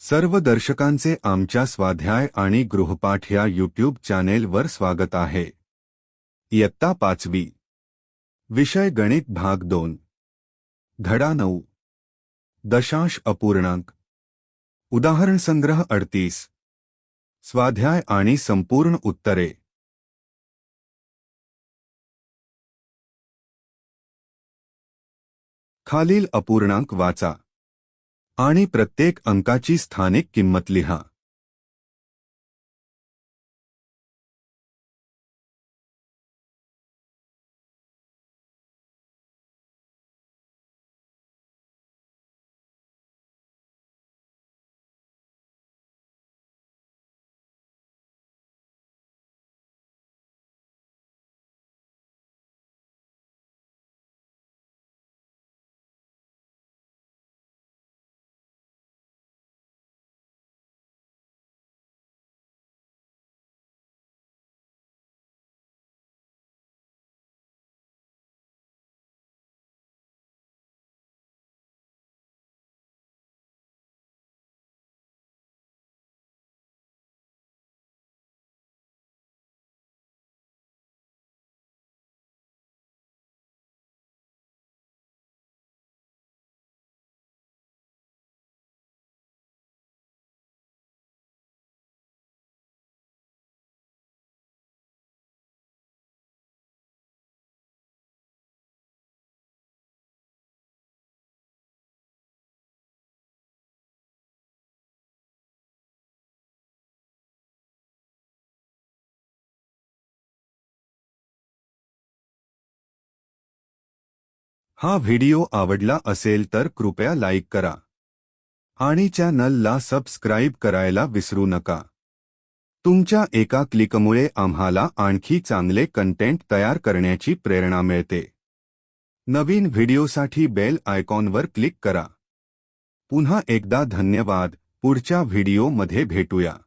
सर्व दर्शकांचे आमच्या स्वाध्याय आणि गृहपाठ या यूट्यूब चॅनेलवर स्वागत आहे। इयत्ता 5वी विषय गणित भाग 2 धडा 9 दशांश अपूर्णांक उदाहरण संग्रह 38 स्वाध्याय आणि संपूर्ण उत्तरे। खालील अपूर्णांक वाचा आणि प्रत्येक अंकाची स्थानिक किंमत लिहा। हा व्हिडिओ आवडला असेल तर कृपया लाईक करा आणि चॅनलला सबस्क्राइब करायला विसरू नका। तुमच्या एका क्लिकमुळे आम्हाला आणखी चांगले कंटेंट तयार करण्याची प्रेरणा मिळते। नवीन व्हिडिओसाठी बेल आयकॉनवर क्लिक करा। पुन्हा एकदा धन्यवाद। पुढच्या व्हिडिओमध्ये भेटूया।